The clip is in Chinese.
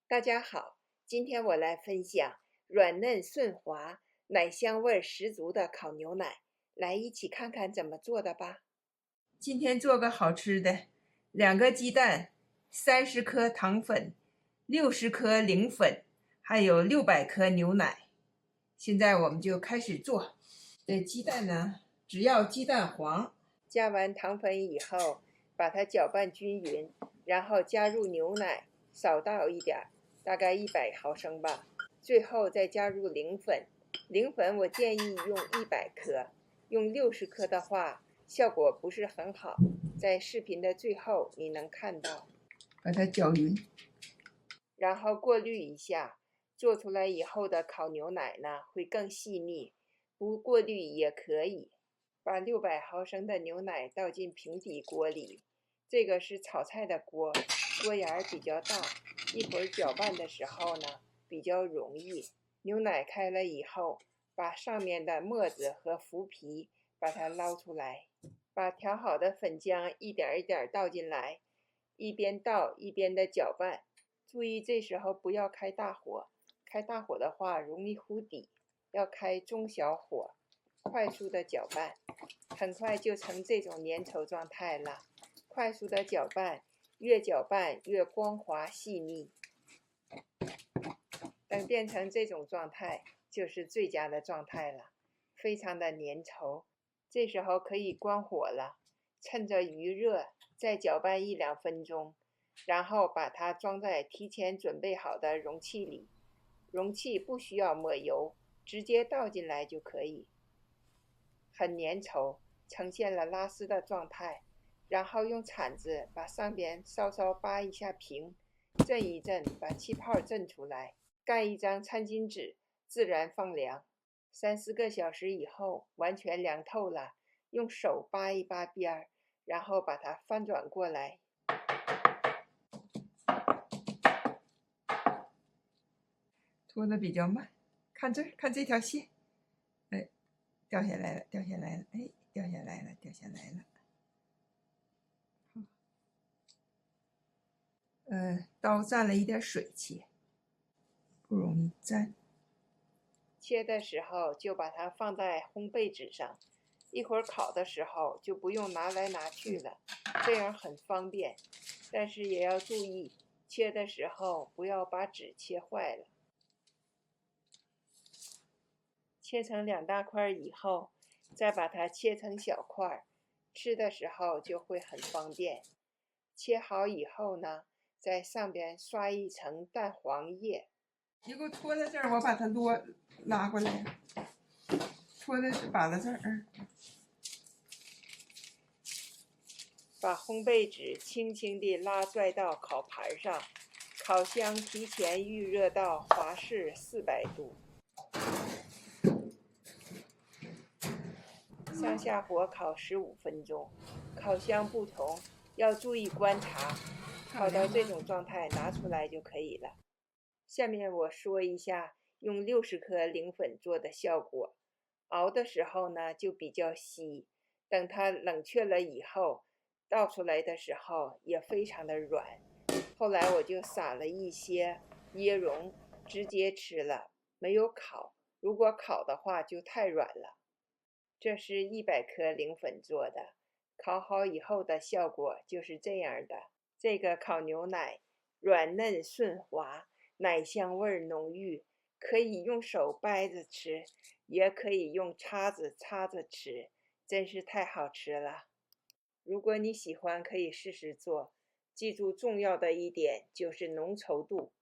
大家好，今天我来分享软嫩顺滑、奶香味十足的烤牛奶，来一起看看怎么做的吧。今天做个好吃的，2个鸡蛋，30克糖粉，60克零粉，还有600克牛奶。现在我们就开始做。这鸡蛋呢，只要鸡蛋黄。加完糖粉以后，把它搅拌均匀，然后加入牛奶，少倒一点，大概100毫升吧。最后再加入零粉，零粉我建议用100克，用60克的话效果不是很好。在视频的最后你能看到，把它搅匀，然后过滤一下，做出来以后的烤牛奶呢会更细腻，不过滤也可以。把600毫升的牛奶倒进平底锅里，这个是炒菜的锅，锅沿比较大，一会儿搅拌的时候呢比较容易。牛奶开了以后，把上面的沫子和麸皮把它捞出来，把调好的粉浆一点一点倒进来，一边倒一边的搅拌。注意这时候不要开大火，开大火的话容易糊底，要开中小火，快速的搅拌，很快就成这种粘稠状态了。快速的搅拌，越搅拌越光滑细腻。等变成这种状态，就是最佳的状态了，非常的粘稠。这时候可以关火了，趁着余热再搅拌1-2分钟，然后把它装在提前准备好的容器里。容器不需要抹油，直接倒进来就可以。很粘稠，呈现了拉丝的状态，然后用铲子把上边稍稍扒一下平，震一震，把气泡震出来，盖一张餐巾纸，自然放凉。3-4个小时以后完全凉透了，用手扒一扒边儿，然后把它翻转过来。拖得比较慢，看这儿，看这条线，哎，掉下来了，掉下来了，哎，掉下来了，掉下来了。刀沾了一点水切，不容易粘。切的时候就把它放在烘焙纸上，一会儿烤的时候就不用拿来拿去了，这样很方便。但是也要注意，切的时候不要把纸切坏了。切成2大块以后，再把它切成小块，吃的时候就会很方便。切好以后呢，在上边刷一层蛋黄液。你给我拖在这儿，我把它拉过来，拖在把在这儿。把烘焙纸轻轻地拉拽到烤盘上，烤箱提前预热到华氏400度，上下火烤15分钟。烤箱不同，要注意观察，烤到这种状态拿出来就可以了。下面我说一下用60克零粉做的效果。熬的时候呢就比较稀，等它冷却了以后，倒出来的时候也非常的软。后来我就撒了一些椰蓉，直接吃了，没有烤。如果烤的话就太软了。这是100克零粉做的，烤好以后的效果就是这样的。这个烤牛奶软嫩顺滑，奶香味浓郁，可以用手掰着吃，也可以用叉子插着吃，真是太好吃了。如果你喜欢，可以试试做。记住重要的一点就是浓稠度，